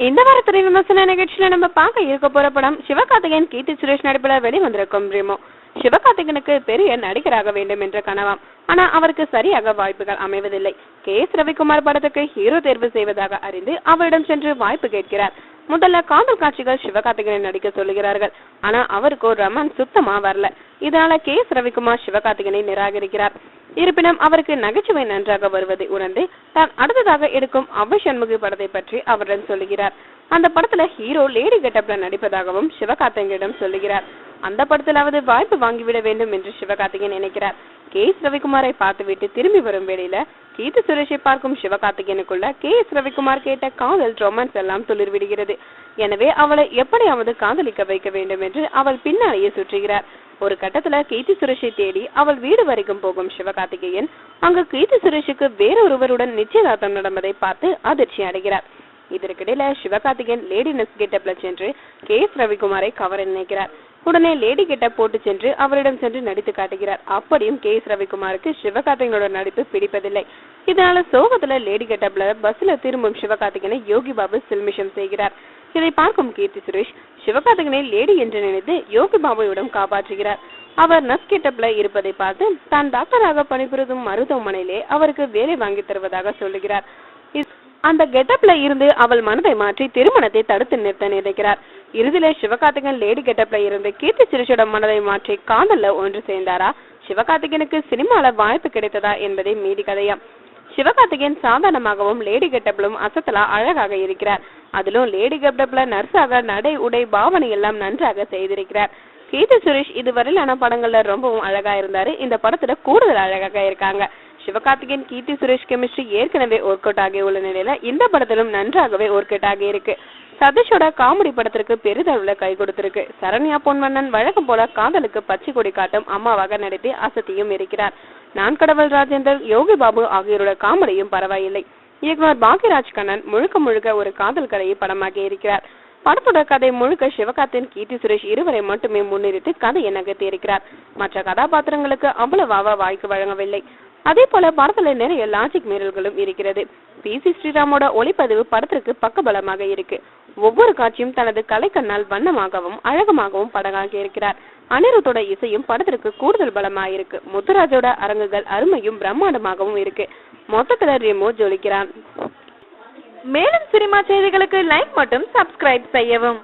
இந்த வார திரை விமர்சன நிகழ்ச்சியில நம்ம பார்க்க இருக்க போற படம் சிவகார்த்திகேயன் கீர்த்தி சுரேஷ் நடிப்புல வெளிவந்திருக்கும் ரெமோ. சிவகார்த்திகேயனுக்கு பெரிய நடிகராக வேண்டும் என்ற கனவாம். ஆனா அவருக்கு சரியாக வாய்ப்புகள் அமைவதில்லை. எஸ் ரவிக்குமார் படத்துக்கு ஹீரோ தேர்வு செய்வதாக அறிந்து அவரிடம் சென்று வாய்ப்பு கேட்கிறார். முதல்ல காதல் காட்சிகள் சிவகார்த்திகேயன் நடிக்க சொல்லுகிறார்கள். ஆனா அவருக்கு ரொமான்ஸ் சுத்தமா வரல. இதனால எஸ் ரவிக்குமார் சிவகார்த்திகேயனை நிராகரிக்கிறார். இருப்பினும் அவருக்கு நகைச்சுவை நன்றாக வருவதை உணர்ந்து தான் அடுத்ததாக எடுக்கும் அவ்வை சண்முகி படத்தை பற்றி அவரிடம் சொல்லுகிறார். அந்த படத்துல ஹீரோ லேடி கெட்டப்ல நடிப்பதாகவும் சிவகார்த்திகேயனிடம் சொல்லுகிறார். அந்த படத்திலாவது வாய்ப்பு வாங்கிவிட வேண்டும் என்று சிவகார்த்திகேயன் நினைக்கிறார். எஸ் ரவிக்குமாரை பார்த்துவிட்டு திரும்பி வரும் வேளையில கீர்த்தி சுரேஷை பார்க்கும் சிவகார்த்திகேயனுக்குள்ள எஸ் ரவிக்குமார் கேட்ட காதல் ரொமான்ஸ் எல்லாம் துளிர் விடுகிறது. எனவே அவளை எப்படியாவது காதலிக்க வைக்க வேண்டும் என்று அவள் பின்னாலேயே சுற்றுகிறார். ஒரு கட்டத்துல கீர்த்தி சுரேஷை தேடி அவள் வீடு வரைக்கும் போகும் சிவகார்த்திகேயன் அங்கு கீர்த்தி சுரேஷுக்கு வேறொருவருடன் நிச்சயதார்த்தம் நடந்ததை பார்த்து அதிர்ச்சி அடைகிறார். இதற்கிடையில சிவகார்த்திகேயன் லேடி நெஸ் கெட்டப்ல சென்று எஸ் ரவிக்குமாரை கவர நினைக்கிறார். உடனே லேடி கெட்டப் போட்டு சென்று அவரிடம் சென்று நடித்து காட்டுகிறார். அப்படியும் எஸ் ரவிக்குமாருக்கு சிவகார்த்திகேயனோட நடிப்பு பிடிப்பதில்லை. இதனால சோகத்துல லேடி கெட்டப்ல பஸ்ல திரும்பும் சிவகார்த்திகேயனை யோகி பாபு சில்மிஷம் செய்கிறார். இதை பார்க்கும் கீர்த்தி சுரேஷ் சிவகார்த்திகேயனை லேடி என்று நினைத்து யோகி பாபுவிடம் காப்பாற்றுகிறார். அவர் நர்ஸ் கெட்டப்ல இருப்பதை பார்த்து தான் டாக்டராக பணிபுரியும் மருத்துவமனையிலே அவருக்கு வேலை வாங்கி தருவதாக சொல்லுகிறார். அந்த கெட்டப்ல இருந்து அவள் மனதை மாற்றி திருமணத்தை தடுத்து நிறுத்த நினைக்கிறார். இறுதியிலே சிவகார்த்திகேயன் லேடி கெட்டப்ல இருந்து கீர்த்தி சுரேஷோட மனதை மாற்றி காதல்ல ஒன்று சேர்ந்தாரா, சிவகார்த்திகேயனுக்கு சினிமால வாய்ப்பு கிடைத்ததா என்பதை மீதி கதையாம். சிவகார்த்திகேயன் சாதாரணமாகவும் லேடி கெட்டப்லும் அசத்தலா அழகாக இருக்கிறார். அதிலும் லேடி கெட்டப்ல நர்ஸாக நடை உடை பாவனை எல்லாம் நன்றாக செய்திருக்கிறார். கீர்த்தி சுரேஷ் இதுவரையிலான படங்கள்ல ரொம்பவும் அழகா இருந்தாரு. இந்த படத்துல கூடுதல் அழகாக இருக்காங்க. சிவகார்த்திகேயன் கீர்த்தி சுரேஷ் கெமிஸ்ட்ரி ஏற்கனவே ஒர்க் அவுட் ஆகி உள்ள நிலையில இந்த படத்திலும் நன்றாகவே ஒர்க் அவுட் ஆகி இருக்கு. சதீஷோட காமெடி படத்திற்கு பெரிதளவுல கை கொடுத்திருக்கு. சரண்யா பொன்வண்ணன் வழக்கம் போல காதலுக்கு பச்சை கொடி காட்டும் அம்மாவாக நடித்து அசத்தியும் இருக்கிறார். நான் கடவுள் ராஜேந்தர், யோகி பாபு ஆகியோரோட காமெடியும் பரவாயில்லை. இயக்குனர் பாக்யராஜ் கண்ணன் முழுக்க ஒரு காதல் கதையை படமாக்கி இருக்கிறார். படத்தோட கதை முழுக்க சிவகார்த்திகேயன் கீர்த்தி சுரேஷ் இருவரை மட்டுமே முன்னிறுத்தி கதையை நகர்த்தி இருக்கிறார். மற்ற கதாபாத்திரங்களுக்கு அவ்வளவாக வாய்ப்பு வழங்கவில்லை. அதே போல படத்துல நிறைய லாஜிக் மீறல்களும் இருக்கிறது. பி.சி. ஸ்ரீராமோட ஒளிப்பதிவு படத்திற்கு பக்கபலமாக இருக்கு. ஒவ்வொரு காட்சியும் தனது கலைக்கண்ணால் வண்ணமாகவும் அழகமாகவும் படமாக்கி இருக்கிறார். அனிருத்தோட இசையும் படத்திற்கு கூடுதல் பலமாயிருக்கு. முத்துராஜோட அரங்குகள் அருமையும் பிரம்மாண்டமாகவும் இருக்கு. மொத்தத்துல ரெமோ ஜொலிக்கிறான். மேலும் சினிமா செய்திகளுக்கு லைக் மற்றும் சப்ஸ்கிரைப் செய்யவும்.